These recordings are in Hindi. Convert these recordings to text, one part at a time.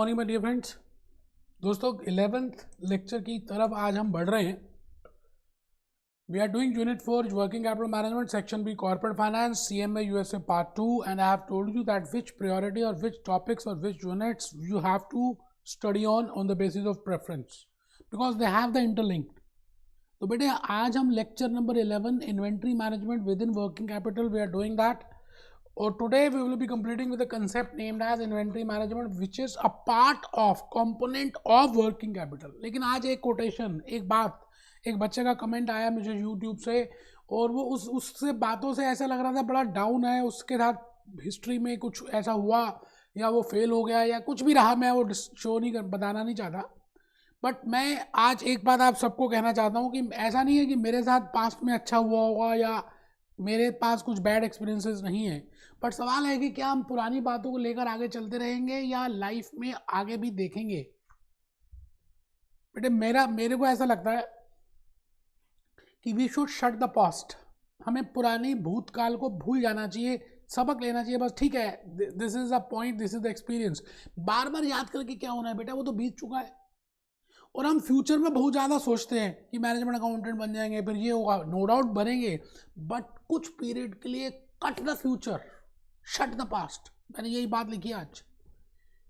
Morning my dear friends. दोस्तों 11th लेक्चर की तरफ आज हम बढ़ रहे हैं। We are doing unit 4 working capital management section B corporate finance CMA USA part 2 and I have told you that which priority और विच टॉपिक्स और which units you have to study on the basis of preference because they have the interlinked. तो बेटे आज हम lecture number 11 inventory management with in working capital we are doing that. Or today we will be completing with a concept named as inventory management, which is a part of component of working capital. लेकिन आज एक कोटेशन, एक बात, एक बच्चे का कमेंट आया मुझे YouTube से और वो उससे बातों से ऐसा लग रहा था बड़ा डाउन है, उसके साथ हिस्ट्री में कुछ ऐसा हुआ या वो फेल हो गया या कुछ भी रहा, मैं वो शो नहीं कर बताना नहीं चाहता। बट मैं आज एक बात आप सबको कहना चाहता हूँ कि ऐसा नहीं है कि मेरे साथ पास्ट में अच्छा हुआ होगा या मेरे पास कुछ बैड एक्सपीरियंसेस नहीं है, बट सवाल है कि क्या हम पुरानी बातों को लेकर आगे चलते रहेंगे या लाइफ में आगे भी देखेंगे। बेटे मेरे को ऐसा लगता है कि we should shut the past. हमें पुरानी भूतकाल को भूल जाना चाहिए, सबक लेना चाहिए बस। ठीक है, this is a point, this is the experience. बार बार याद करके क्या होना है बेटा, वो तो बीत चुका है। और हम फ्यूचर में बहुत ज़्यादा सोचते हैं कि मैनेजमेंट अकाउंटेंट बन जाएंगे, फिर ये होगा, नो डाउट बनेंगे, बट कुछ पीरियड के लिए cut the future, shut the past. मैंने यही बात लिखी आज,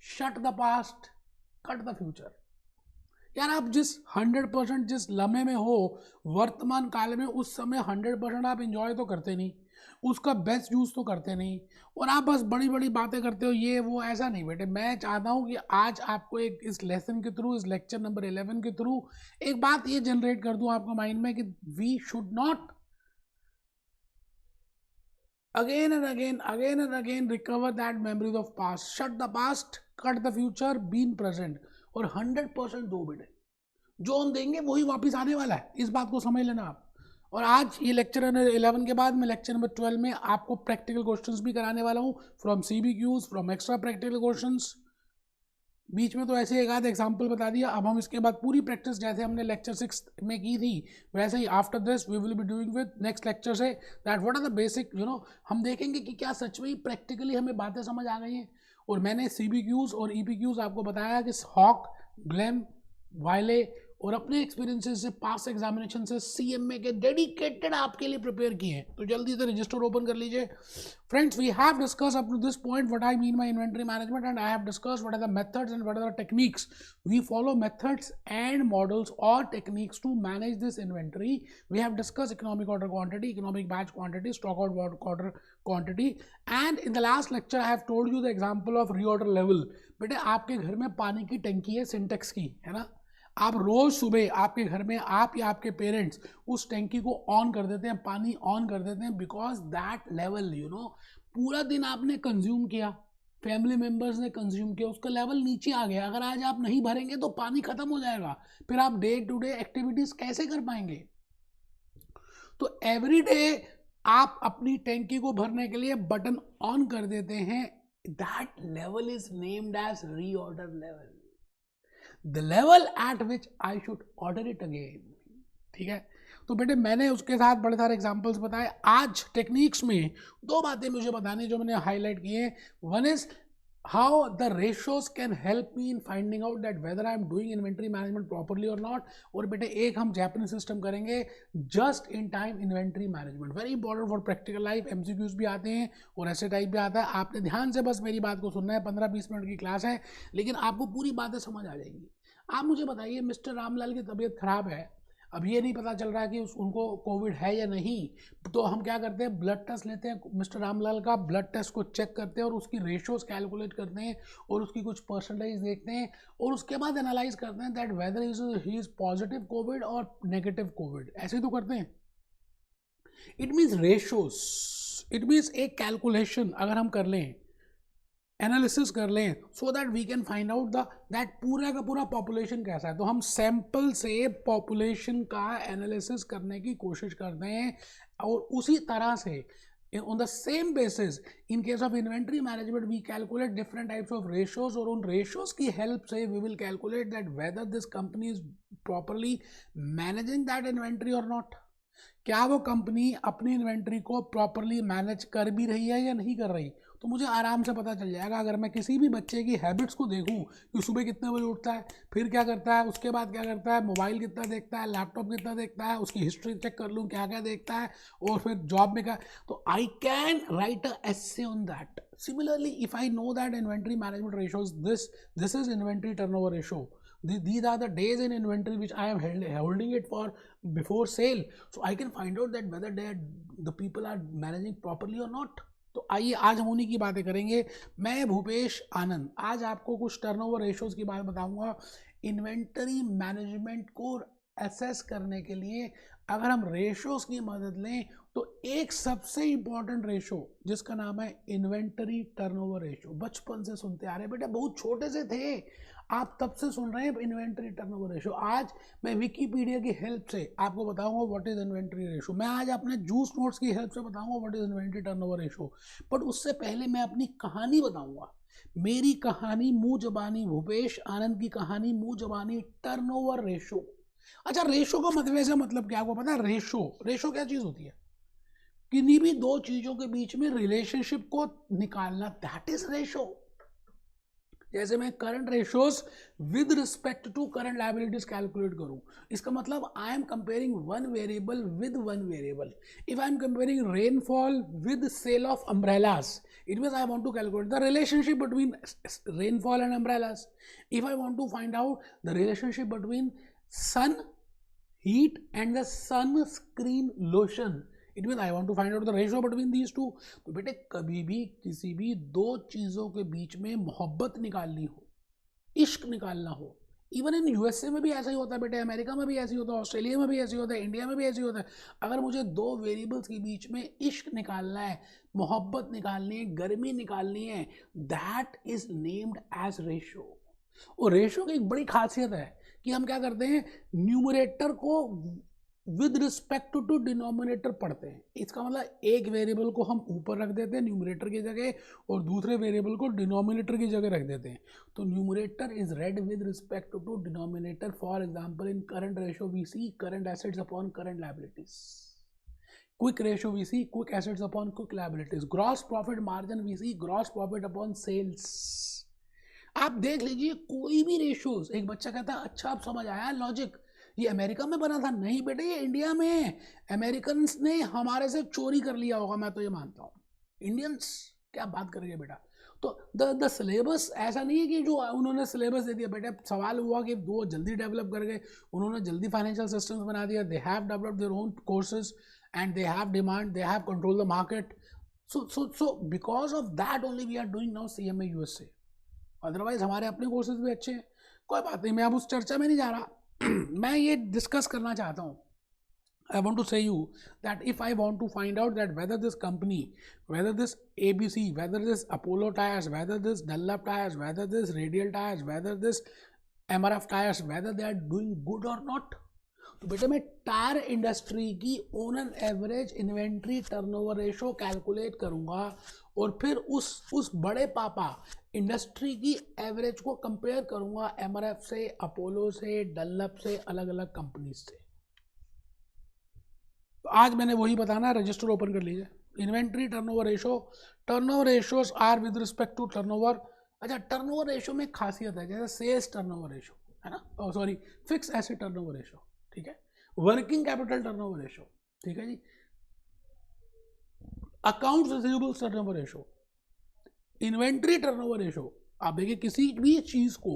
shut the past, cut the future. यार आप जिस 100% जिस लम्हे में हो वर्तमान काल में, उस समय 100% आप इंजॉय तो करते नहीं, उसका बेस्ट यूज़ तो करते नहीं, और आप बस बड़ी बड़ी बातें करते हो ये वो। ऐसा नहीं बेटे, मैं चाहता हूँ कि आज आपको एक इस लेसन के थ्रू, इस लेक्चर नंबर 11 के थ्रू एक बात ये जनरेट कर दूँ आपके माइंड में कि we should not again and again recover that memories of past. Shut the past, cut the future, be in present, और 100% दो बेटे, जो हम देंगे वही वापस आने वाला है, इस बात को समझ लेना आप। और आज ये लेक्चर नंबर 11 के बाद मैं लेक्चर नंबर 12 में आपको प्रैक्टिकल क्वेश्चंस भी कराने वाला हूँ, from CBQs, from extra practical questions. बीच में तो ऐसे एक आध एग्जाम्पल बता दिया, अब हम इसके बाद पूरी प्रैक्टिस जैसे हमने लेक्चर 6 में की थी वैसे ही after this we will be doing with next lecture से that what are the basic हम देखेंगे कि क्या सच में ही प्रैक्टिकली हमें बातें समझ आ गई हैं। और मैंने CBQs और EPQs आपको बताया कि हॉक, ग्लैम, वाइले और अपने एक्सपीरियंसेस से, पास एग्जामिनेशन से CMA के डेडिकेटेड आपके लिए प्रिपेयर किए हैं। तो जल्दी से रजिस्टर ओपन कर लीजिए। Friends, we have discuss up to this point what I mean by inventory management and I have discuss what are the methods and what are the techniques. We follow methods and models और techniques to manage this inventory. We have discuss economic order quantity, economic batch quantity, stock out order quantity, and in the last lecture I have told you the example of reorder level. बेटे आपके घर में पानी की टंकी है, सिंटेक्स की, है ना, आप रोज सुबह आपके घर में आप या आपके पेरेंट्स उस टैंकी को ऑन कर देते हैं, पानी ऑन कर देते हैं, बिकॉज दैट लेवल पूरा दिन आपने कंज्यूम किया, फैमिली मेंबर्स ने कंज्यूम किया, उसका लेवल नीचे आ गया। अगर आज आप नहीं भरेंगे तो पानी खत्म हो जाएगा, फिर आप डे टू डे एक्टिविटीज कैसे कर पाएंगे। तो एवरी डे आप अपनी टैंकी को भरने के लिए बटन ऑन कर देते हैं, that level is named as reorder level, the level at which I should order it again। ठीक है, तो बेटे मैंने उसके साथ बड़े सारे एग्जांपल्स बताए। आज टेक्निक्स में दो बातें मुझे बतानी जो मैंने हाईलाइट की हैं। One is how the ratios can help me in finding out that whether I am doing inventory management properly और नॉट। और बेटे एक हम जापानीज सिस्टम करेंगे, just in time inventory management, very important for practical life. MCQs भी आते हैं और ऐसे टाइप भी आता है। आपने ध्यान से बस मेरी बात को सुनना है, 15-20 मिनट की क्लास है, लेकिन आपको पूरी बातें समझ आ जाएंगी। आप मुझे बताइए, मिस्टर रामलाल की तबीयत खराब है, अब ये नहीं पता चल रहा है कि उनको कोविड है या नहीं, तो हम क्या करते हैं, ब्लड टेस्ट लेते हैं, मिस्टर रामलाल का ब्लड टेस्ट को चेक करते हैं और उसकी रेशियोज कैलकुलेट करते हैं और उसकी कुछ परसेंटेज देखते हैं और उसके बाद एनालाइज करते हैं that whether he is positive covid और नेगेटिव कोविड। ऐसे तो करते हैं। It means ratios, it means एक कैलकुलेशन अगर हम कर लें, एनालिसिस कर लें, so that we can find out that पूरा का पूरा पॉपुलेशन कैसा है। तो हम सैंपल से पॉपुलेशन का एनालिसिस करने की कोशिश करते हैं और उसी तरह से on the same basis in case of inventory management we calculate different types of ratios और उन रेशियोज की हेल्प से we will calculate that whether this company is properly managing that inventory और नॉट। क्या वो कंपनी अपनी इन्वेंट्री को प्रॉपरली मैनेज कर भी रही है या नहीं कर रही। तो मुझे आराम से पता चल जाएगा। अगर मैं किसी भी बच्चे की हैबिट्स को देखूं कि सुबह कितने बजे उठता है, फिर क्या करता है, उसके बाद क्या करता है, मोबाइल कितना देखता है, लैपटॉप कितना देखता है, उसकी हिस्ट्री चेक कर लूँ क्या क्या देखता है, और फिर जॉब में क्या, तो I can write a essay on that. Similarly, if I know that inventory management ratios, this is inventory turnover ratio. These are the days in inventory which I am holding it for before sale. So I can find out that whether the people are managing properly or not. तो आइए आज हम उन्हीं की बातें करेंगे. मैं भूपेश आनंद आज आपको कुछ टर्नओवर रेशियोज की बात बताऊंगा. इन्वेंटरी मैनेजमेंट को एसेस करने के लिए अगर हम रेशियोज की मदद लें तो एक सबसे इंपॉर्टेंट रेशो जिसका नाम है इन्वेंटरी टर्नओवर रेशो. बचपन से सुनते आ रहे बेटा, बहुत छोटे से थे आप तब से सुन रहे हैं इन्वेंटरी टर्नओवर रेशो. आज मैं विकीपीडिया की हेल्प से आपको बताऊंगा व्हाट इज इन्वेंटरी रेशो. मैं आज अपने जूस नोट्स की हेल्प से बताऊंगा what is inventory turnover ratio. But उससे पहले मैं अपनी कहानी बताऊंगा. मेरी कहानी मुंह जबानी, भूपेश आनंद की कहानी मुंह जबानी टर्नओवर रेशो. अच्छा, रेशो का मतलब क्या आपको पता है? रेशो क्या चीज होती है? किन्हीं भी दो चीजों के बीच में रिलेशनशिप को निकालना, दैट इज रेशो. जैसे मैं current ratios with respect to current liabilities calculate करूं, इसका मतलब I am comparing one variable with one variable. If I am comparing rainfall with sale of umbrellas, it means I want to calculate the relationship between rainfall and umbrellas. If I want to find out the relationship between sun heat and the sunscreen lotion, it means I want to find out the ratio between these two. तो बेटे कभी भी किसी भी दो चीज़ों के बीच में मोहब्बत निकालनी हो, इश्क निकालना हो, इवन इन यूएसए में भी ऐसा ही होता है बेटे, अमेरिका में भी ऐसे ही होता है, ऑस्ट्रेलिया में भी ऐसे ही होता है, इंडिया में भी ऐसे ही होता है. अगर मुझे दो वेरिएबल्स के बीच में इश्क निकालना है, मोहब्बत निकालनी है, गर्मी निकालनी है, that is named as ratio. और रेशो की एक बड़ी खासियत है कि हम क्या करते हैं, न्यूमरेटर को विद रिस्पेक्ट टू डिनोमिनेटर पढ़ते हैं. इसका मतलब एक वेरिएबल को हम ऊपर रख देते हैं न्यूमरेटर की जगह और दूसरे वेरिएबल को डिनोमिनेटर की जगह रख देते हैं. तो numerator is read with respect to denominator. For example in current ratio we see current assets upon current liabilities. Quick ratio we see quick assets upon quick liabilities. Gross profit margin we see gross profit upon sales. आप देख लीजिए कोई भी रेशोज, एक बच्चा कहता है अच्छा आप समझ आया लॉजिक, ये अमेरिका में बना था. नहीं बेटे, ये इंडिया में है. अमेरिकन्स ने हमारे से चोरी कर लिया होगा, मैं तो ये मानता हूँ. इंडियंस क्या बात करेंगे बेटा. तो द सिलेबस ऐसा नहीं है कि जो उन्होंने सिलेबस दे दिया बेटे. सवाल हुआ कि वो जल्दी डेवलप कर गए, उन्होंने जल्दी फाइनेंशियल सिस्टम्स बना दिया. They have developed their own courses and they have demand, they have control the market. So because of that only we are doing now CMA USA. Otherwise हमारे अपने कोर्सेज भी अच्छे हैं. कोई बात नहीं, मैं अब उस चर्चा में नहीं जा रहा. मैं ये डिस्कस करना चाहता हूँ. I want to say you that if I want to find out that whether this company, whether this ABC, whether this Apollo tires, whether this Dunlop tires, whether this Radial tires, whether this MRF tires, whether they are doing good or not, तो बेटे मैं टायर इंडस्ट्री की on an average inventory turnover ratio calculate करूंगा और फिर उस बड़े पापा इंडस्ट्री की एवरेज को कंपेयर करूंगा MRF से, अपोलो से, डनलप से, अलग अलग कंपनीज से. तो आज मैंने वही बताना है. रजिस्टर ओपन कर लीजिए. Inventory turnover ratio. Turnover ratios are with respect to turnover. अच्छा, टर्नओवर रेशो में खासियत है, जैसे सेल्स टर्नओवर रेशो है ना, sorry fix asset turnover ratio, ठीक है, वर्किंग कैपिटल टर्नओवर रेशो, ठीक है जी, accounts receivables turnover ratio, inventory turnover ratio. आप देखिए किसी भी चीज को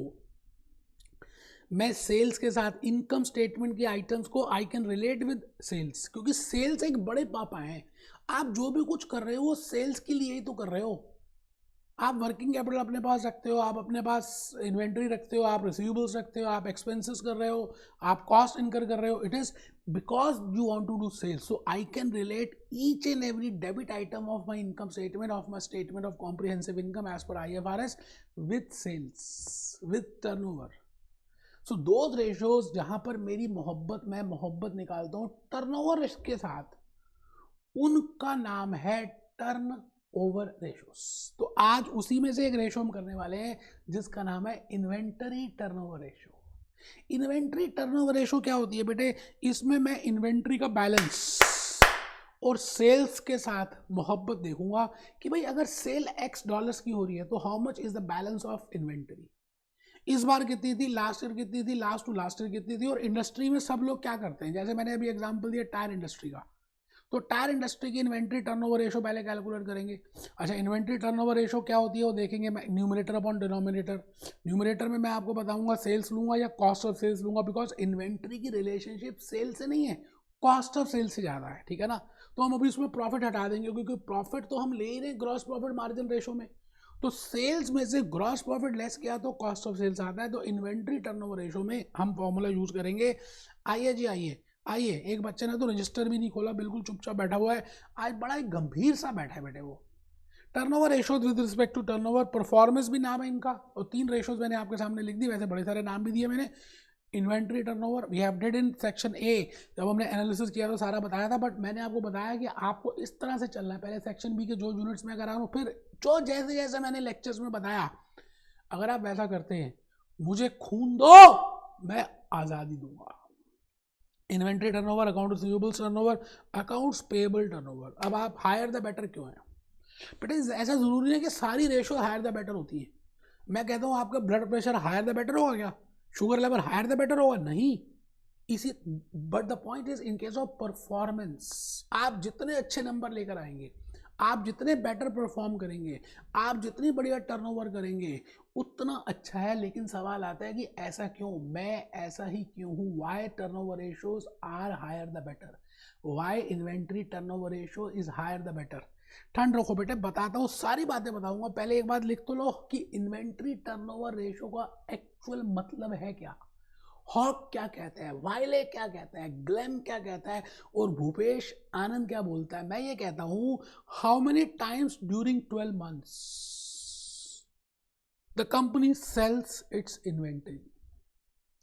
मैं सेल्स के साथ, इनकम स्टेटमेंट की आइटम्स को I can relate with sales, क्योंकि सेल्स एक बड़े पापा हैं. आप जो भी कुछ कर रहे हो वो सेल्स के लिए ही तो कर रहे हो. आप वर्किंग कैपिटल अपने पास रखते हो, आप अपने पास इन्वेंट्री रखते हो, आप रिसीवेबल्स रखते हो, आप एक्सपेंसेस कर रहे हो, आप कॉस्ट इनकर कर रहे हो. It is because you want to do sales. So I can relate each and every debit item of my income statement, of my statement of comprehensive income as per IFRS with sales, with turnover. So दो रेशोज जहां पर मेरी मैं मोहब्बत निकालता हूं टर्नओवर के साथ, उनका नाम है टर्न ओवर रेशोस. तो आज उसी में से एक रेशो हम करने वाले हैं जिसका नाम है inventory turnover ratio. Inventory turnover ratio क्या होती है बेटे? इसमें मैं इन्वेंट्री का बैलेंस और सेल्स के साथ मोहब्बत देखूंगा कि भाई अगर सेल $X की हो रही है तो how much is the balance of inventory, इस बार कितनी थी, लास्ट ईयर कितनी थी, लास्ट टू लास्ट ईयर कितनी थी। और इंडस्ट्री में सब लोग क्या करते हैं, जैसे मैंने अभी एग्जांपल दिया टायर इंडस्ट्री का, तो टायर इंडस्ट्री की इन्वेंट्री टर्नओवर रेशो पहले कैलकुलेट करेंगे। अच्छा, इन्वेंट्री टर्नओवर रेशो क्या होती है वो देखेंगे, मैं न्यूमरेटर अपॉन डिनोमिनेटर। न्यूमरेटर में मैं आपको बताऊंगा सेल्स लूंगा या कॉस्ट ऑफ सेल्स लूंगा, बिकॉज इन्वेंट्री की रिलेशनशिप सेल से नहीं है, कॉस्ट ऑफ सेल्स से ज़्यादा है, ठीक है ना। तो हम अभी उसमें प्रॉफिट हटा देंगे, क्योंकि प्रॉफिट तो हम ले ही रहे हैं ग्रॉस प्रॉफिट मार्जिन रेशो में। तो सेल्स में से ग्रॉस प्रॉफिट लेस किया तो कॉस्ट ऑफ सेल्स आता है। तो इन्वेंट्री टर्नओवर रेशो में हम फॉर्मूला यूज करेंगे। आइए जी आइए, एक बच्चे ने तो रजिस्टर भी नहीं खोला, बिल्कुल चुपचाप बैठा हुआ है, आज बड़ा एक गंभीर सा बैठा है बेटे वो। Turnover ratio with respect to turnover, performance भी नाम है इनका, और 3 रेशोज मैंने आपके सामने लिख दी, वैसे बड़े सारे नाम भी दिए मैंने। Inventory turnover we have did in section A, जब हमने एनालिसिस किया तो सारा बताया था, बट मैंने आपको बताया कि आपको इस तरह से चलना है। पहले सेक्शन बी के जो यूनिट्स में करा रहा हूँ, फिर जो जैसे जैसे मैंने लेक्चर्स में बताया, अगर आप वैसा करते हैं, मुझे खून दो मैं आज़ादी दूंगा। Inventory turnover, account receivables turnover, accounts payable turnover. अब आप हायर द बेटर क्यों है बेटा, ऐसा जरूरी है कि सारी रेशो हायर द बेटर होती है। मैं कहता हूँ आपका blood pressure higher the better होगा क्या, sugar level higher the better होगा, नहीं। इसी but the point is in case of performance, आप जितने अच्छे नंबर लेकर आएंगे, आप जितने बेटर परफॉर्म करेंगे, आप जितनी बढ़िया टर्नओवर करेंगे, उतना अच्छा है। लेकिन सवाल आता है कि ऐसा क्यों, मैं ऐसा ही क्यों हूँ, why turnover ratios are higher the better, why inventory turnover ratio is higher the better. ठंड रखो बेटे, बताता हूँ, सारी बातें बताऊंगा। पहले एक बात लिख तो लो कि इन्वेंट्री टर्नओवर रेशो का एक्चुअल मतलब है क्या, हॉक क्या कहता है, वाइले क्या कहता है, ग्लेम क्या कहता है, और भूपेश आनंद क्या बोलता है। मैं ये कहता हूं, how many times during 12 months the company sells its inventory.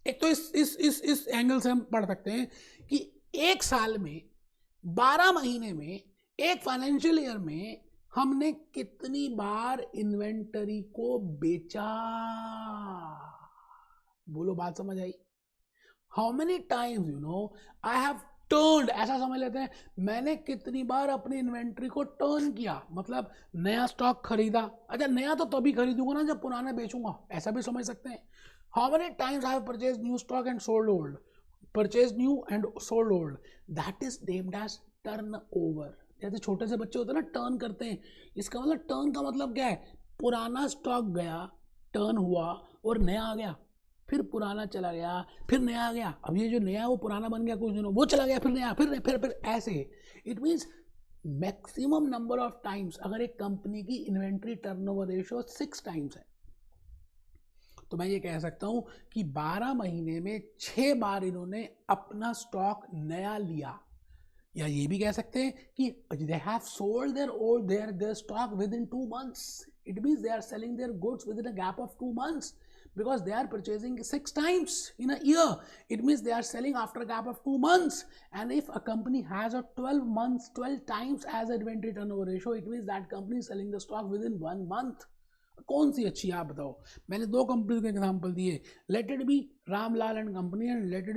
एक तो इस एंगल से हम पढ़ सकते हैं कि एक साल में, 12 महीने में, एक फाइनेंशियल ईयर में हमने कितनी बार इन्वेंटरी को बेचा। बोलो, बात समझ आई। How many times I have turned, ऐसा समझ लेते हैं मैंने कितनी बार अपनी इन्वेंट्री को टर्न किया, मतलब नया स्टॉक खरीदा। अच्छा, नया तो तभी खरीदूंगा ना जब पुराना बेचूंगा, ऐसा भी समझ सकते हैं। How many times I have purchase new stock and sold old, purchase new and sold old, that is named as turn over. जैसे छोटे से बच्चे होते हैं ना, टर्न करते हैं, इसका मतलब टर्न का मतलब क्या है, पुराना स्टॉक गया, टर्न हुआ, और नया आ गया, फिर पुराना चला गया, फिर नया आ गया। अब ये जो नया वो पुराना बन गया कुछ दिनों, वो चला गया, फिर नया, फिर ऐसे। It means maximum number of times, अगर एक कंपनी की इन्वेंट्री टर्नओवर रेशो 6 टाइम्स है, तो मैं ये कह सकता हूं कि 12 महीने में 6 बार इन्होंने अपना स्टॉक नया लिया। या ये भी कह सकते हैं कि they have sold their stock within 2 months. It means they are selling their goods within a gap of 2 months, because they are purchasing 6 times in a year. It means they are selling after a gap of 2 months. And if a company has a 12 times as inventory turnover ratio, it means that company is selling the stock within 1 month. कौन सी अच्छी आप बताओ। मैंने 2 कंपनी के एग्जांपल दिए, let it be Ramlal and company and let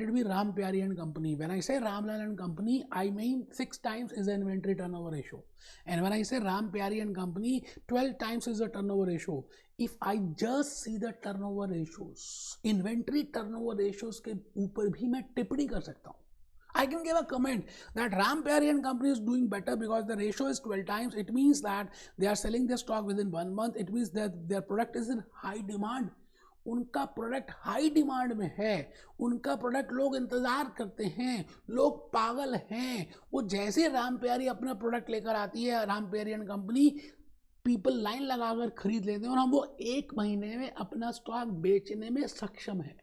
it be Ram प्यारी एंड कंपनी। व्हेन आई से Ramlal and company, I mean 6 times is the inventory turnover ratio, and when I say ram pyari and company, 12 times is the turnover ratio. If I just see the turnover ratios, inventory turnover ratios के ऊपर भी मैं टिप्पणी कर सकता हूँ। I can give a comment that Ram Pyari and Company is doing better because the ratio is 12 times. It means that they are selling their stock within 1 month. It means that their product is in high demand. उनका प्रोडक्ट हाई डिमांड में है, उनका प्रोडक्ट लोग इंतजार करते हैं, लोग पागल हैं। वो जैसे राम प्यारी अपना प्रोडक्ट लेकर आती है, राम प्यारी एंड कंपनी, पीपल लाइन लगाकर खरीद लेते हैं, और हम वो 1 महीने में अपना स्टॉक बेचने में सक्षम है।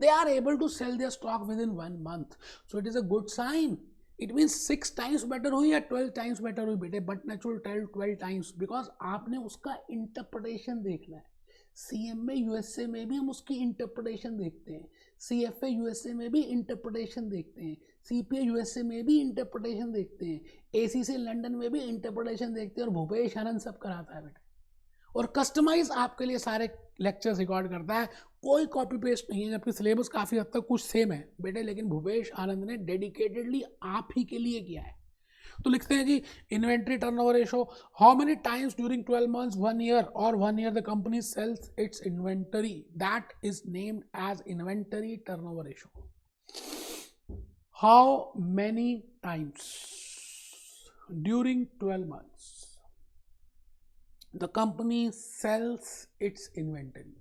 They are able to sell their stock within 1 month. So it is a good sign. It means 6 times better हुई या 12 times better हुई बेटे, but natural 12 times, because आपने उसका इंटरप्रिटेशन देखना है। CMA USA में भी हम उसकी इंटरप्रिटेशन देखते हैं, CFA USA में भी इंटरप्रिटेशन देखते हैं, CPA USA में भी इंटरप्रिटेशन देखते हैं, ACC लंदन में भी इंटरप्रिटेशन देखते हैं, और भूपेश आनंद सब कराता है बेटे, और कस्टमाइज आपके लिए सारे लेक्चर्स रिकॉर्ड करता है। कोई कॉपी पेस्ट नहीं है, जबकि सिलेबस काफ़ी हद तक कुछ सेम है बेटे, लेकिन भूपेश आनंद ने डेडिकेटेडली आप ही के लिए किया है। तो लिखते हैं जी, inventory turnover ratio, how many times during 12 months, 1 year और 1 year the company sells its inventory, that is named as inventory turnover ratio. How many times during 12 months the company sells its inventory।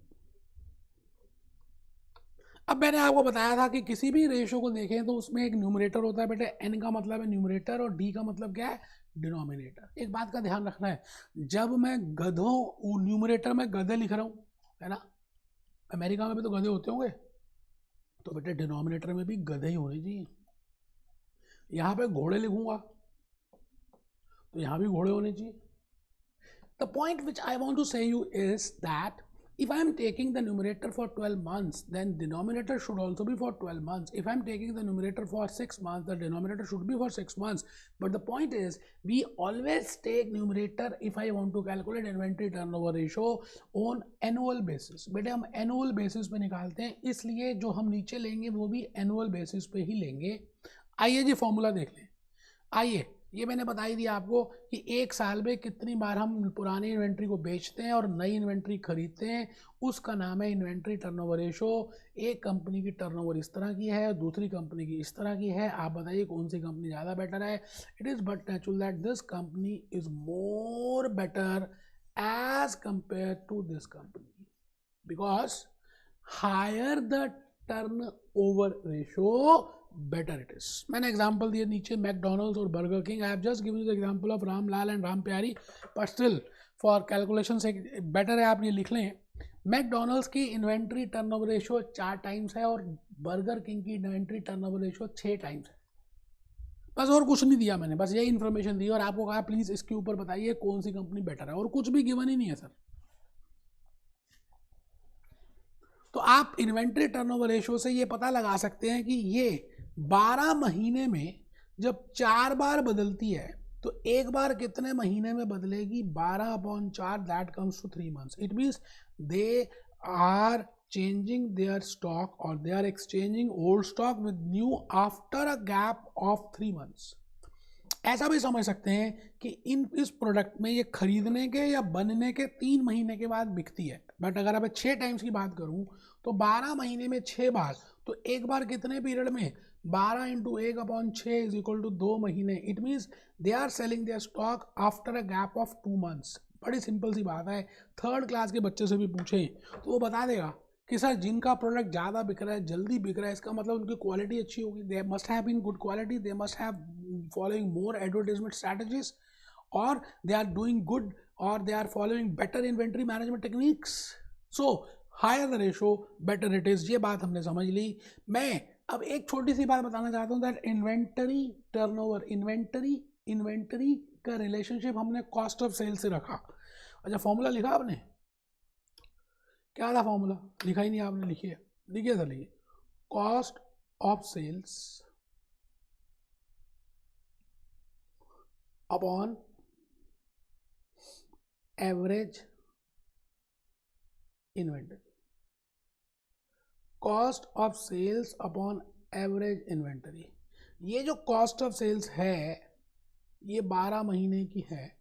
अब मैंने आपको बताया था कि किसी भी रेशो को देखें तो उसमें एक न्यूमरेटर होता है बेटे, एन का मतलब है न्यूमरेटर और डी का मतलब क्या है, डिनोमिनेटर। एक बात का ध्यान रखना है, जब मैं गधों, न्यूमरेटर में गधे लिख रहा हूँ, है ना, अमेरिका में भी तो गधे होते होंगे, तो बेटे डिनोमिनेटर में भी गधे ही होने चाहिए। यहाँ पे घोड़े लिखूंगा तो यहाँ भी घोड़े होने चाहिए। The point which I want to say you is that if I am taking the numerator for 12 months, then denominator should also be for 12 months. If I am taking the numerator for 6 months, the denominator should be for 6 months. But the point is, we always take numerator if I want to calculate inventory turnover ratio on annual basis. बेटे हम annual basis पे निकालते हैं, इसलिए जो हम नीचे लेंगे वो भी annual basis पे ही लेंगे। आइए जी फॉर्मूला देख लें। आइए, ये मैंने बता ही दिया आपको कि एक साल में कितनी बार हम पुरानी इन्वेंट्री को बेचते हैं और नई इन्वेंट्री खरीदते हैं, उसका नाम है इन्वेंट्री टर्नओवर रेशो। एक कंपनी की टर्नओवर इस तरह की है, दूसरी कंपनी की इस तरह की है, आप बताइए कौन सी कंपनी ज़्यादा बेटर है। It is but natural that this company is more better as compare to this company, because higher the turnover ratio better it is। मैंने एग्जांपल दिए नीचे, मैकडोनल्ड्स और Burger King. I have just given you the example of Ramlal and Ram Pyari, but still for calculation से बेटर है आप ये लिख लें। मैकडोनल्ड्स की इन्वेंट्री टर्नओवर रेशो 4 टाइम्स है और बर्गर किंग की इन्वेंट्री टर्नओवर रेशो 6 टाइम्स है। बस और कुछ नहीं दिया मैंने, बस यही इन्फॉर्मेशन दी और आपको कहा प्लीज इसके ऊपर बताइए कौन सी कंपनी बेटर है, और कुछ भी गिवन ही नहीं है सर। तो आप इन्वेंट्री टर्नओवर रेशो से ये पता लगा सकते हैं कि ये 12 महीने में जब 4 बार बदलती है तो एक बार कितने महीने में बदलेगी, 12/4, that comes to 3 months। It means they are changing their stock or they are exchanging old stock with new after a gap of 3 months। ऐसा भी समझ सकते हैं कि इस प्रोडक्ट में ये खरीदने के या बनने के 3 महीने के बाद बिकती है। बट अगर अब 6 टाइम्स की बात करूं तो 12 महीने में 6 बार, तो एक बार कितने पीरियड में, 12 × 1/6 इज इक्वल टू 2 महीने। It means they are selling their stock after a gap of 2 months। बड़ी सिंपल सी बात है, 3rd क्लास के बच्चे से भी पूछें तो वो बता देगा कि सर जिनका प्रोडक्ट ज़्यादा बिक रहा है, जल्दी बिक रहा है, इसका मतलब उनकी क्वालिटी अच्छी होगी, they must have been good quality, they must have following more advertisement strategies, और दे आर डूइंग गुड, और they are following better inventory management techniques. So higher the ratio better it is. ये बात हमने समझ ली। मैं अब एक छोटी सी बात बताना चाहता हूँ, दैट इन्वेंटरी टर्नओवर, इन्वेंटरी का रिलेशनशिप हमने कॉस्ट ऑफ सेल से रखा। अच्छा फॉर्मूला लिखा आपने, क्या था फॉर्मूला, लिखा ही नहीं आपने, लिखिए सर, लिखिए, cost of sales upon average inventory, cost of sales upon average inventory. ये जो कॉस्ट ऑफ सेल्स है ये 12 महीने की है,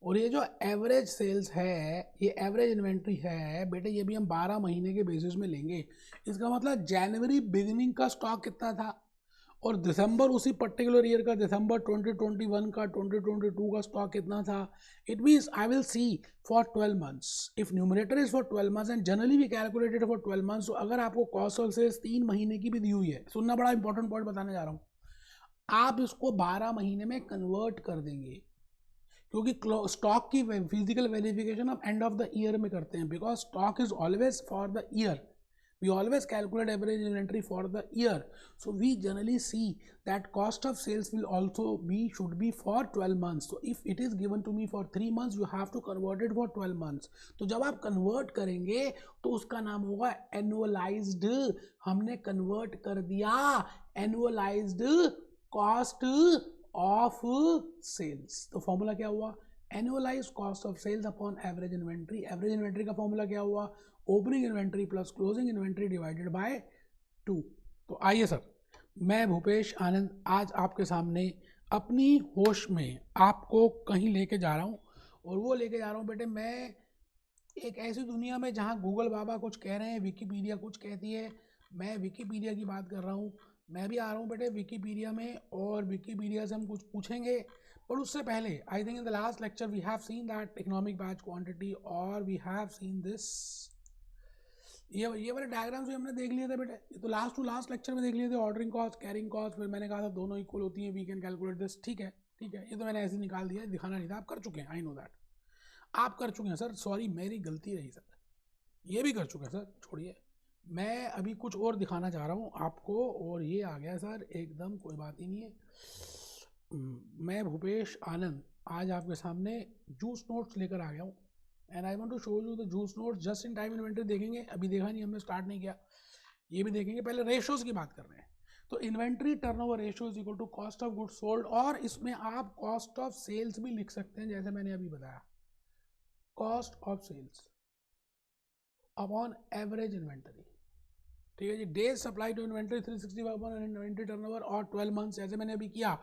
और ये जो एवरेज सेल्स है, ये एवरेज इन्वेंट्री है बेटे, ये भी हम 12 महीने के बेसिस में लेंगे। इसका मतलब जनवरी बिगिनिंग का स्टॉक कितना था और दिसंबर उसी पर्टिकुलर ईयर का, दिसंबर 2021 का, 2022 का स्टॉक कितना था। It means I will see for 12 months। If numerator is for 12 months and generally we calculated for 12 months, तो अगर आपको कॉस्ट ऑफ सेल्स 3 महीने की भी दी हुई है, सुनना, बड़ा इंपॉर्टेंट पॉइंट बताने जा रहा हूँ, आप इसको 12 महीने में कन्वर्ट कर देंगे, क्योंकि स्टॉक की फिजिकल वेरिफिकेशन आप एंड ऑफ द ईयर में करते हैं, because stock is always for the year, we always calculate average inventory for the year, so we generally see that cost of sales will also be should be for 12 months। so if it is given to me for 3 months, you have to convert it for 12 months। तो जब आप कन्वर्ट करेंगे तो उसका नाम होगा एनुअलाइज्ड। हमने कन्वर्ट कर दिया एनुअलाइज्ड कॉस्ट ऑफ सेल्स। तो फॉर्मूला क्या हुआ, annualised cost of sales upon average inventory. Average inventory का फॉर्मूला क्या हुआ, opening inventory plus closing inventory divided by 2। तो आइए सर, मैं भूपेश आनंद आज आपके सामने अपनी होश में आपको कहीं लेके जा रहा हूँ, और वो लेके जा रहा हूँ बेटे मैं एक ऐसी दुनिया में जहाँ गूगल बाबा कुछ कह रहे हैं, विकीपीडिया कुछ कहती है, मैं विकीपीडिया की बात कर रहा हूँ। मैं भी आ रहा हूँ बेटे विकीपीडिया में, और विकीपीडिया से हम कुछ पूछेंगे। पर उससे पहले I think in the last lecture we have seen that economic batch quantity, और वी हैव सीन दिस, ये वाले डायग्राम्स भी हमने देख लिए थे बेटे। ये तो लास्ट लेक्चर में देख लिए थे, ऑर्डरिंग कॉस्ट, कैरिंग कॉस्ट। फिर मैंने कहा था दोनों इक्वल होती हैं, वी कैन कैलकुलेट दिस। ठीक है, ये तो मैंने ऐसे निकाल दिया, दिखाना नहीं था, आप कर चुके हैं, आई नो दैट आप कर चुके हैं सर, सॉरी मेरी गलती रही सर, ये भी कर चुके हैं सर, छोड़िए। मैं अभी कुछ और दिखाना चाह रहा हूँ आपको, और ये आ गया सर एकदम, कोई बात ही नहीं है। मैं भूपेश आनंद आज आपके सामने जूस नोट्स लेकर आ गया हूँ, and I want to show you the juice notes. Just in time inventory देखेंगे, अभी देखा नहीं, हमने स्टार्ट नहीं किया, ये भी देखेंगे। पहले रेशोज की बात कर रहे हैं, तो inventory turnover ratio is equal to cost of goods sold, और इसमें आप कॉस्ट ऑफ सेल्स भी लिख सकते हैं, जैसे मैंने अभी बताया, cost of sales upon average inventory. ठीक है जी, days supply to inventory 365 upon inventory turnover, और 12 मंथ्स, जैसे मैंने अभी किया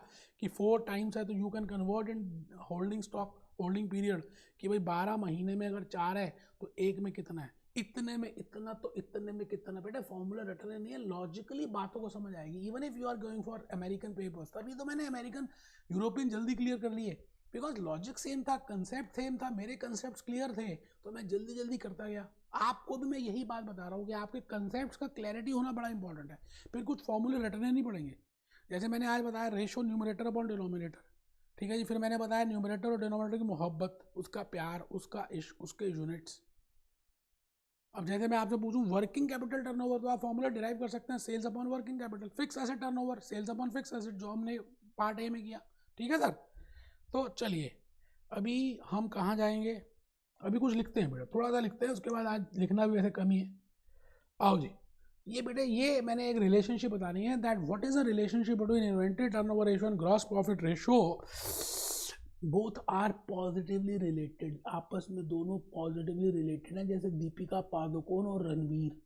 कि 4 टाइम्स है, तो you can convert in holding stock, holding period, कि भाई 12 महीने में अगर 4 है तो एक में कितना है, इतने में इतना, तो इतने में कितना। बेटा फॉर्मूला रटने नहीं है, लॉजिकली बातों को समझ आएगी। Even if you are going for American papers, तभी तो मैंने अमेरिकन यूरोपियन जल्दी क्लियर कर लिए, बिकॉज लॉजिक सेम था, कंसेप्ट सेम था, मेरे कंसेप्ट क्लियर थे, तो मैं जल्दी जल्दी करता गया। आपको भी मैं यही बात बता रहा हूँ कि आपके कंसेप्ट का क्लैरिटी होना बड़ा इंपॉर्टेंट है, फिर कुछ फॉर्मूले रटने नहीं पड़ेंगे। जैसे मैंने आज बताया रेशो न्यूमरेटर अपॉन डिनोमिनेटर, ठीक है जी। फिर मैंने बताया न्यूमरेटर और डिनोमिनेटर की मोहब्बत, उसका प्यार, उसका इश्क, उसके यूनिट्स। अब जैसे मैं आपसे पूछूं वर्किंग कैपिटल टर्नओवर, तो आप फॉर्मूला डिराइव कर सकते हैं, sales upon working capital. Fix asset turnover, sales upon fix asset, जो हमने पार्ट ए में किया। ठीक है सर, तो चलिए अभी हम कहाँ जाएंगे, अभी कुछ लिखते हैं बेटा, थोड़ा सा लिखते हैं, उसके बाद आज लिखना भी वैसे कम ही है। आओ जी, ये बेटे ये मैंने एक रिलेशनशिप बतानी है, that what is a relationship between inventory turnover ratio and gross profit ratio. Both are positively related, आपस में दोनों पॉजिटिवली रिलेटेड हैं, जैसे दीपिका पादुकोण और Ranveer,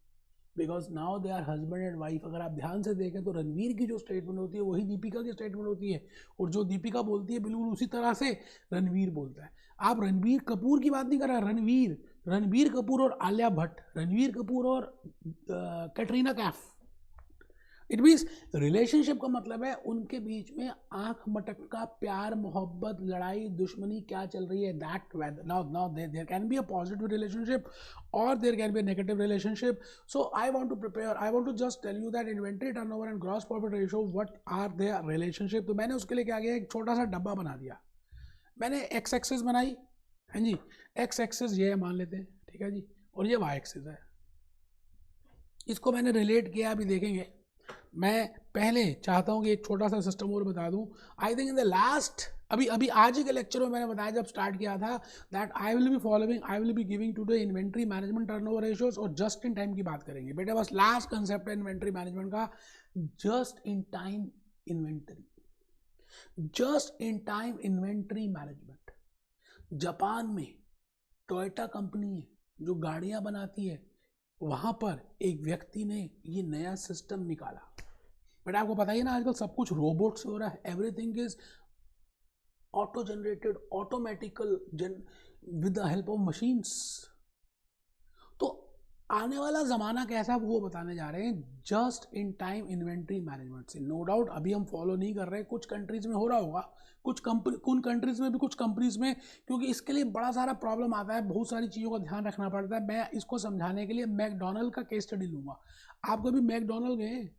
because now they are husband and wife. अगर आप ध्यान से देखें तो रणवीर की जो स्टेटमेंट होती है वही दीपिका की स्टेटमेंट होती है, और जो दीपिका बोलती है बिल्कुल उसी तरह से रणवीर बोलता है। आप रणबीर कपूर की बात नहीं कर रहे, रणबीर कपूर और आलिया भट्ट, रणबीर कपूर और Katrina Kaif. It means relationship का मतलब है उनके बीच में आंख मटक का प्यार, मोहब्बत, लड़ाई, दुश्मनी क्या चल रही है, that now there can be a positive relationship और there can be a negative relationship. So I want to just tell you that inventory turnover and gross profit ratio what are their relationship. तो मैंने उसके लिए क्या किया, एक छोटा सा डब्बा बना दिया, मैंने एक्स एक्सिस बनाई, हाँ जी, एक्स एक्सिस ये मान लेते हैं, ठीक है जी, और ये वाई एक्सिस है, इसको मैंने रिलेट किया, अभी देखेंगे। मैं पहले चाहता हूँ कि एक छोटा सा सिस्टम और बता दूँ। आई थिंक इन द लास्ट, अभी आज ही के लेक्चर में मैंने बताया जब स्टार्ट किया था, that I will be giving today inventory management turnover ratios, और जस्ट इन टाइम की बात करेंगे बेटा, बस लास्ट कंसेप्ट है इन्वेंट्री मैनेजमेंट का, just in time inventory, just in time inventory management. Japan में टोयोटा कंपनी है जो गाड़ियां बनाती है, वहां पर एक व्यक्ति ने ये नया सिस्टम निकाला। बट आपको पता ही ना आजकल सब कुछ रोबोट से हो रहा है, everything is auto generated, automatically, with the help of machines. तो आने वाला ज़माना कैसा वो बताने जा रहे हैं just in time inventory management से। नो डाउट अभी हम फॉलो नहीं कर रहे, कुछ कंट्रीज़ में हो रहा होगा, कुछ कंट्रीज़ में भी, कुछ कंपनीज़ में, क्योंकि इसके लिए बड़ा सारा प्रॉब्लम आता है, बहुत सारी चीज़ों का ध्यान रखना पड़ता है। मैं इसको समझाने के लिए मैकडोनल्ड का केस स्टडी लूँगा। आप कभी मैकडोनल्ड गए,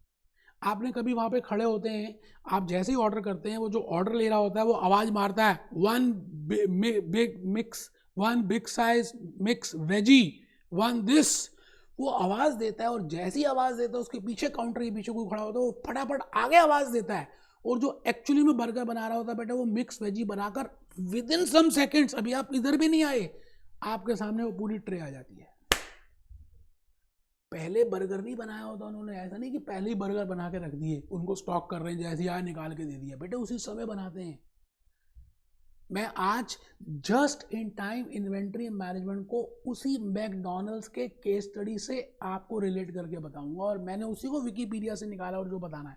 आपने कभी वहाँ पे खड़े होते हैं, आप जैसे ही ऑर्डर करते हैं, वो जो ऑर्डर ले रहा होता है वो आवाज़ मारता है, one big size mix veggie, one this, वो आवाज़ देता है, और जैसी आवाज़ देता है उसके पीछे, काउंटर के पीछे कोई खड़ा होता है, वो फटाफट आगे आवाज़ देता है, और जो एक्चुअली में बर्गर बना रहा होता है बेटा, वो मिक्स वेजी बनाकर विद इन सम सेकेंड्स, अभी आप इधर भी नहीं आए, आपके सामने वो पूरी ट्रे आ जाती है। पहले बर्गर नहीं बनाया होता उन्होंने, ऐसा नहीं कि पहले ही बर्गर बना के रख दिए, उनको स्टॉक कर रहे हैं, जैसे आए निकाल के दे दिया, बेटे उसी समय बनाते हैं। मैं आज just in time inventory management को उसी मैकडॉनल्ड्स के केस स्टडी से आपको रिलेट करके बताऊंगा, और मैंने उसी को विकीपीडिया से निकाला और जो बताना है।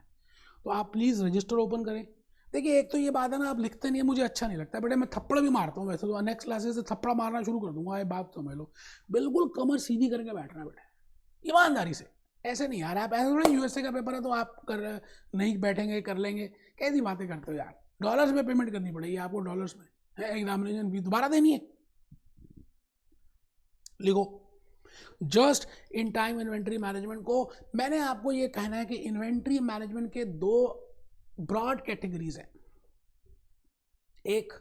तो आप प्लीज़ रजिस्टर ओपन करें। देखिए एक तो ये बात है ना, आप लिखते नहीं है, मुझे अच्छा नहीं लगता बेटे, मैं थप्पड़ भी मारता हूँ वैसे तो, नेक्स्ट क्लासेस से थप्पड़ मारना शुरू कर दूंगा, ये बात समझ लो। बिल्कुल कमर सीधी करके बैठना बेटे, ईमानदारी से। ऐसे नहीं यार, आप ऐसे थोड़ा यूएसए का पेपर है तो आप कर नहीं बैठेंगे कर लेंगे, कैसी बातें करते हो यार। डॉलर्स में पेमेंट करनी पड़ेगी आपको, डॉलर्स में है, एग्जामिनेशन फीस दोबारा देनी है। लिखो just in time inventory management को, मैंने आपको ये कहना है कि इन्वेंट्री मैनेजमेंट के दो ब्रॉड कैटेगरीज हैं। एक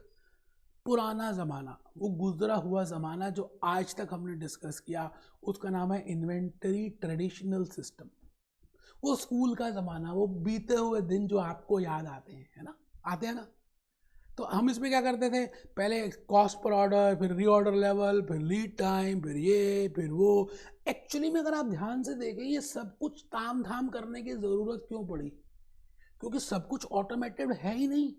पुराना ज़माना, वो गुजरा हुआ ज़माना जो आज तक हमने डिस्कस किया, उसका नाम है इन्वेंटरी ट्रेडिशनल सिस्टम। वो स्कूल का ज़माना, वो बीते हुए दिन जो आपको याद आते हैं, है ना, आते हैं ना। तो हम इसमें क्या करते थे, पहले कॉस्ट पर ऑर्डर, फिर रीऑर्डर लेवल, फिर लीड टाइम, फिर ये फिर वो। एक्चुअली में अगर आप ध्यान से देखें, ये सब कुछ ताम झाम करने की ज़रूरत क्यों पड़ी? क्योंकि सब कुछ ऑटोमेटेड है ही नहीं।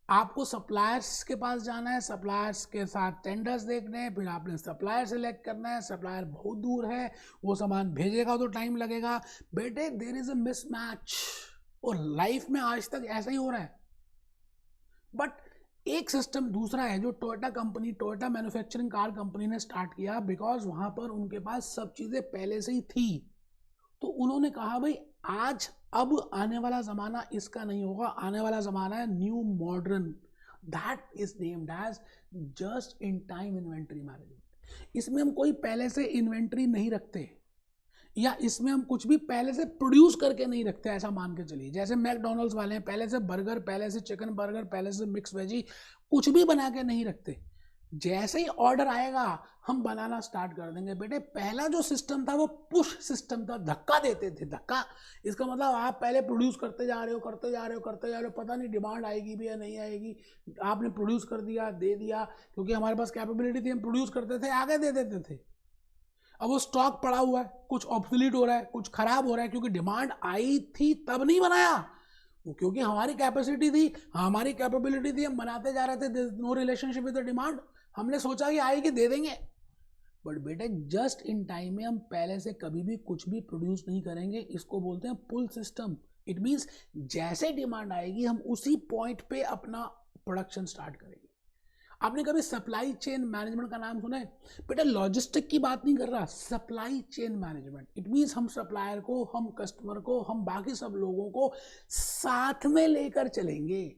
आपको सप्लायर्स के पास जाना है, सप्लायर्स के साथ टेंडर्स देखने हैं, फिर आपने सप्लायर सेलेक्ट करना है, सप्लायर बहुत दूर है, वो सामान भेजेगा तो टाइम लगेगा। बेटे देयर इज अ मिसमैच, और लाइफ में आज तक ऐसा ही हो रहा है। बट एक सिस्टम दूसरा है जो Toyota company, Toyota manufacturing car company ने स्टार्ट किया, बिकॉज वहां पर उनके पास सब चीज़ें पहले से ही थी। तो उन्होंने कहा भाई आज अब आने वाला ज़माना इसका नहीं होगा, आने वाला ज़माना है new modern, that is named as just in time inventory management. इसमें हम कोई पहले से इन्वेंट्री नहीं रखते, या इसमें हम कुछ भी पहले से प्रोड्यूस करके नहीं रखते, ऐसा मान के चलिए। जैसे मैकडॉनल्ड्स वाले हैं, पहले से बर्गर, पहले से चिकन बर्गर, पहले से मिक्स वेजी कुछ भी बना के नहीं रखते। जैसे ही ऑर्डर आएगा हम बनाना स्टार्ट कर देंगे। बेटे पहला जो सिस्टम था वो पुश सिस्टम था, धक्का देते थे, धक्का। इसका मतलब आप पहले प्रोड्यूस करते जा रहे हो, करते जा रहे हो, करते जा रहे हो, पता नहीं डिमांड आएगी भी या नहीं आएगी, आपने प्रोड्यूस कर दिया, दे दिया, क्योंकि हमारे पास कैपेबिलिटी थी, हम प्रोड्यूस करते थे, आगे दे देते थे। अब वो स्टॉक पड़ा हुआ है, कुछ ऑब्सोलीट हो रहा है, कुछ खराब हो रहा है, क्योंकि डिमांड आई थी तब नहीं बनाया, वो क्योंकि हमारी कैपेसिटी थी, हमारी कैपेबिलिटी थी, हम बनाते जा रहे थे, no relationship with the demand, हमने सोचा कि आएगी दे देंगे। बट बेटे जस्ट इन टाइम में हम पहले से कभी भी कुछ भी प्रोड्यूस नहीं करेंगे, इसको बोलते हैं पुल सिस्टम। इट मीन्स जैसे डिमांड आएगी हम उसी पॉइंट पे अपना प्रोडक्शन स्टार्ट करेंगे। आपने कभी सप्लाई चेन मैनेजमेंट का नाम सुना है? बेटा लॉजिस्टिक की बात नहीं कर रहा, supply chain management. It means हम सप्लायर को, हम कस्टमर को, हम बाकी सब लोगों को साथ में लेकर चलेंगे।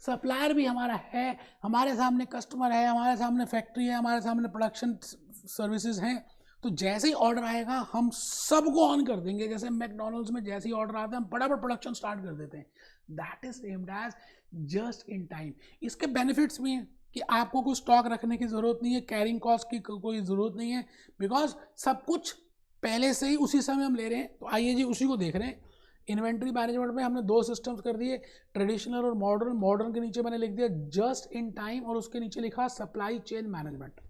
सप्लायर भी हमारा है, हमारे सामने कस्टमर है, हमारे सामने फैक्ट्री है, हमारे सामने प्रोडक्शन सर्विसेज हैं। तो जैसे ही ऑर्डर आएगा हम सबको ऑन कर देंगे। जैसे मैकडॉनल्ड्स में जैसे ही ऑर्डर आता है हम फटाफट प्रोडक्शन स्टार्ट कर देते हैं। That is named as just in time. इसके बेनिफिट्स भी हैं कि आपको कुछ स्टॉक रखने की ज़रूरत नहीं है, कैरिंग कॉस्ट की कोई ज़रूरत नहीं है, बिकॉज सब कुछ पहले से ही उसी समय हम ले रहे हैं। तो आइए जी उसी को देख रहे हैं। इन्वेंट्री मैनेजमेंट में हमने दो सिस्टम्स कर दिए, ट्रेडिशनल और मॉडर्न। मॉडर्न के नीचे मैंने लिख दिया जस्ट इन टाइम, और उसके नीचे लिखा सप्लाई चेन मैनेजमेंट।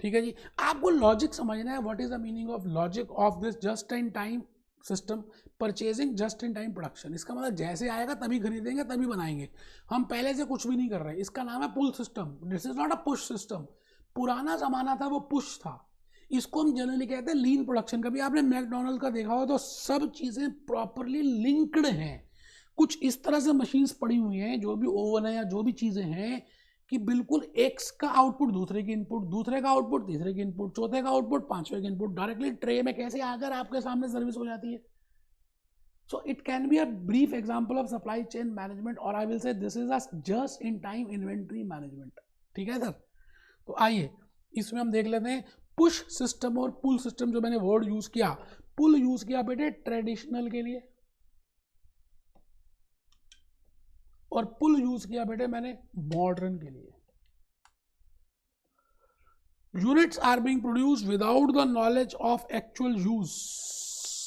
ठीक है जी, आपको लॉजिक समझना है, what is the meaning of logic of this just in time system, purchasing just in time production. इसका मतलब जैसे आएगा तभी खरीदेंगे तभी बनाएंगे, हम पहले से कुछ भी नहीं कर रहे। इसका नाम है pull system, this is not a push system. पुराना जमाना था वो पुश था, इसको हम जनरली कहते हैं लीन प्रोडक्शन। कभी आपने मैकडॉनल्ड का देखा हो तो सब चीज़ें प्रॉपरली लिंक्ड हैं। कुछ इस तरह से मशीन्स पड़ी हुई हैं, जो भी ओवन है या जो भी चीज़ें हैं, कि बिल्कुल एक्स का आउटपुट दूसरे की इनपुट, दूसरे का आउटपुट तीसरे की इनपुट, चौथे का आउटपुट पांचवें की इनपुट, डायरेक्टली ट्रे में कैसे आकर आपके सामने सर्विस हो जाती है। So it can be a brief example of supply chain management, और I will say this is a just in time inventory management. ठीक है सर, तो आइए इसमें हम देख लेते हैं पुश सिस्टम और पुल सिस्टम। जो मैंने वर्ड यूज किया, पुल यूज किया बेटे ट्रेडिशनल के लिए, और पुल यूज किया बेटे मैंने मॉडर्न के लिए। Units are being produced without the knowledge of actual use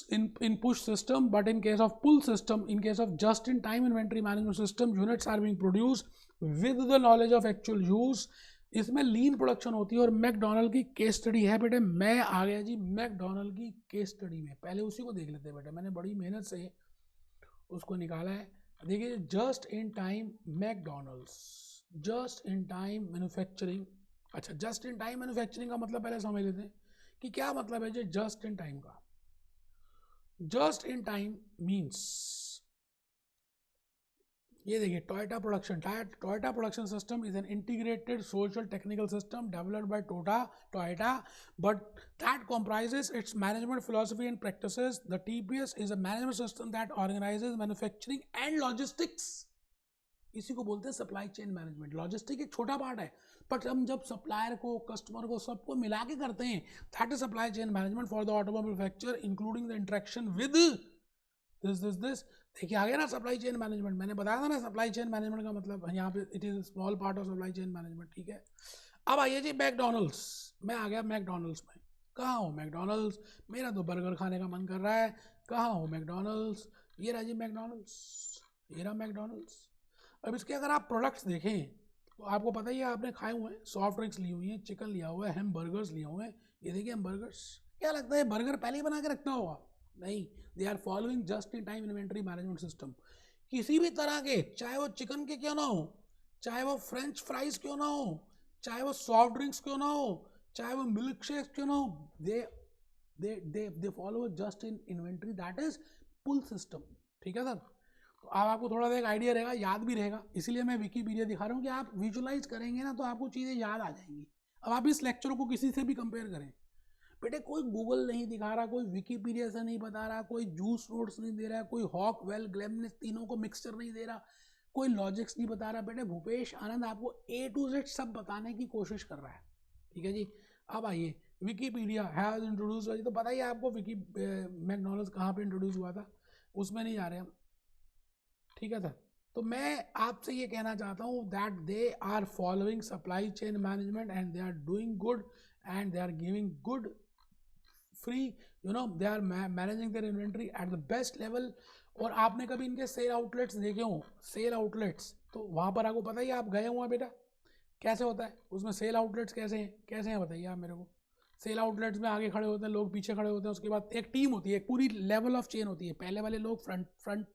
in push system, but in case of pull system, in case of just in time inventory management system, units are being produced with the knowledge of actual use। इसमें लीन प्रोडक्शन होती है। और मैकडॉनल्ड की केस स्टडी है बेटे, मैं आ गया जी मैकडॉनल्ड की केस स्टडी में। पहले उसी को देख लेते हैं बेटे, मैंने बड़ी मेहनत से उसको निकाला है। देखिए just in time McDonald's, just in time manufacturing. अच्छा, जस्ट इन टाइम मैन्युफैक्चरिंग का मतलब पहले समझ लेते हैं कि क्या मतलब है जो जस्ट इन टाइम का। जस्ट इन टाइम मीन्स, ये देखिए, Toyota production system is an integrated social technical system developed by Toyota, but that comprises its management philosophy and practices. The TPS is a management system that organizes manufacturing and logistics. इसी को बोलते हैं सप्लाई चेन मैनेजमेंट। लॉजिस्टिक एक छोटा पार्ट है, बट हम जब सप्लायर को, कस्टमर को, सबको मिला के करते हैं, that is supply chain management for the automobile manufacture including the interaction with this. देखिए आ गया ना सप्लाई चेन मैनेजमेंट, मैंने बताया था ना सप्लाई चेन मैनेजमेंट का मतलब यहाँ पे it is small part of supply chain management. ठीक है, अब आइए जी मैकडोनल्ड्स। मैं आ गया मैकडोनल्ड्स में। कहाँ हूँ मैकडोनल्ड्स? मेरा तो बर्गर खाने का मन कर रहा है। कहाँ हूँ मैकडोनल्ड्स? ये रहा जी मैकडोनल्ड्स, ये रहा मैकडोनल्ड्स। अब इसके अगर आप प्रोडक्ट्स देखें तो आपको पता ही है, आपने खाए हुए हैं, सॉफ्ट ड्रिंक्स ली हुई हैं, चिकन लिया हुआ है, हैम बर्गर्स लिए हुए हैं। ये देखिए हैम बर्गर्स। क्या लगता है बर्गर पहले ही बना के रखना होगा? नहीं, they are following just in time inventory management system. किसी भी तरह के, चाहे वो चिकन के क्यों ना हो, चाहे वो फ्रेंच फ्राइज क्यों ना हो, चाहे वो सॉफ्ट ड्रिंक्स क्यों ना हो, चाहे वो मिल्क शेक्स क्यों ना हो, they follow just in inventory, that is pull system. ठीक है सर, तो अब आपको थोड़ा सा एक आइडिया रहेगा, याद भी रहेगा, इसीलिए मैं विकीपीडिया दिखा रहा हूँ कि आप विजुलाइज करेंगे ना तो आपको चीज़ें याद आ जाएंगी। अब आप इस लेक्चर को किसी से भी कंपेयर करें, बेटे कोई गूगल नहीं दिखा रहा, कोई विकीपीडिया से नहीं बता रहा, कोई जूस नोट्स नहीं दे रहा, कोई हॉक वेल ग्लेमनेस तीनों को मिक्सचर नहीं दे रहा, कोई लॉजिक्स नहीं बता रहा। बेटे भूपेश आनंद आपको A to Z सब बताने की कोशिश कर रहा है। ठीक है जी, अब आइए विकीपीडिया हैज इंट्रोड्यूस, तो पता ही आपको मैकडोनल्ड्स कहाँ पे इंट्रोड्यूस हुआ था, उसमें नहीं जा रहे हम। ठीक है सर, तो मैं आपसे ये कहना चाहता हूँ that they are following supply chain management and they are doing good and they are giving good free, you know, they are managing their inventory at the best level. और आपने कभी इनके सेल आउटलेट्स देखे हों, सेल आउटलेट्स, तो वहाँ पर आपको पता ही, आप गए हुए हैं बेटा, कैसे होता है उसमें सेल आउटलेट्स कैसे हैं बताइए आप मेरे को। सेल आउटलेट्स में आगे खड़े होते हैं लोग, पीछे खड़े होते हैं, उसके बाद एक टीम होती है, एक पूरी लेवल ऑफ चेन होती है। पहले वाले लोग फ्रंट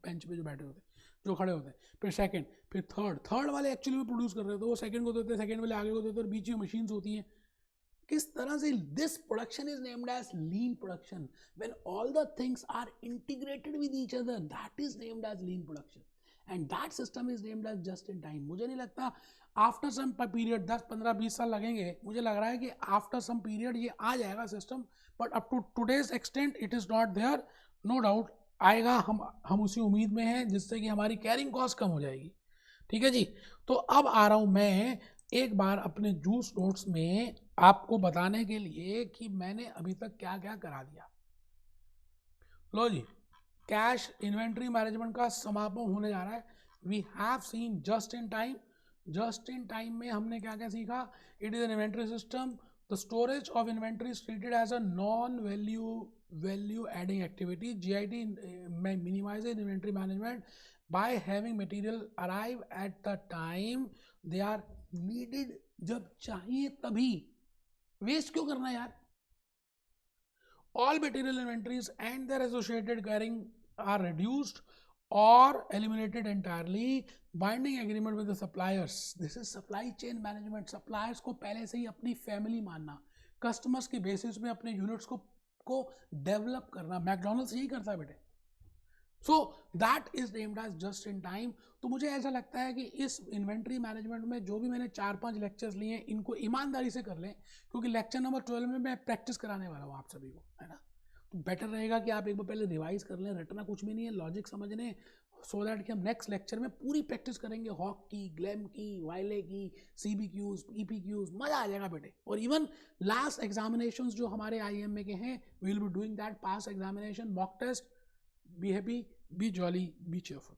बेंच पे जो बैठे होते हैं, जो खड़े होते हैं, फिर सेकंड, फिर थर्ड वाले एक्चुअली में प्रोड्यूस कर रहे होते हैं, वो सेकंड को देते हैं, सेकंड वाले आगे को देते हैं, और बीच में मशीन्स होती हैं। किस तरह से this production is named as lean production, when all the things are integrated with each other, that is named as lean production and that system is named as just in time. मुझे नहीं लगता आफ्टर सम पीरियड 10 15 20 साल लगेंगे, मुझे लग रहा है कि आफ्टर सम पीरियड ये आ जाएगा system, but up to today's extent it is not there. No doubt आएगा, हम उसी उम्मीद में हैं, जिससे कि हमारी कैरिंग कॉस्ट कम हो जाएगी। ठीक है जी, तो अब आ रहा हूँ मैं एक बार अपने जूस नोट्स में आपको बताने के लिए कि मैंने अभी तक क्या क्या करा दिया। लो जी, कैश इन्वेंट्री मैनेजमेंट का समापन होने जा रहा है। We have seen just in time. Just in time में हमने क्या क्या सीखा? It is an inventory system, the storage of inventory is treated as a non value adding activity. GIT minimizes inventory management by having material arrive at the time they are needed, जब चाहिए तभी। वेस्ट क्यों करना यार? All material inventories and their associated carrying are reduced or eliminated entirely. Binding agreement with the suppliers, this is supply chain management। suppliers को पहले से ही अपनी फैमिली मानना, कस्टमर्स के बेसिस में अपने यूनिट्स को डेवलप करना। मैकडोनल्ड्स यही करता है बेटे। So that is named as just in time. तो मुझे ऐसा लगता है कि इस इन्वेंट्री मैनेजमेंट में जो भी मैंने 4-5 लेक्चर्स लिए हैं, इनको ईमानदारी से कर लें, क्योंकि लेक्चर नंबर 12 में मैं प्रैक्टिस कराने वाला हूँ आप सभी को, है ना। तो बेटर रहेगा कि आप एक बार पहले रिवाइज कर लें, रटना कुछ भी नहीं है, लॉजिक समझने, सो दैट कि हम नेक्स्ट लेक्चर में पूरी प्रैक्टिस करेंगे, हॉक की, ग्लैम की, वाइले की, CBQs, EPQs, मजा आ जाएगा बेटे। और इवन लास्ट एग्जामिनेशंस जो हमारे IMA के हैं, we will be doing that, pass examination, mock test. Be happy, be jolly, be cheerful.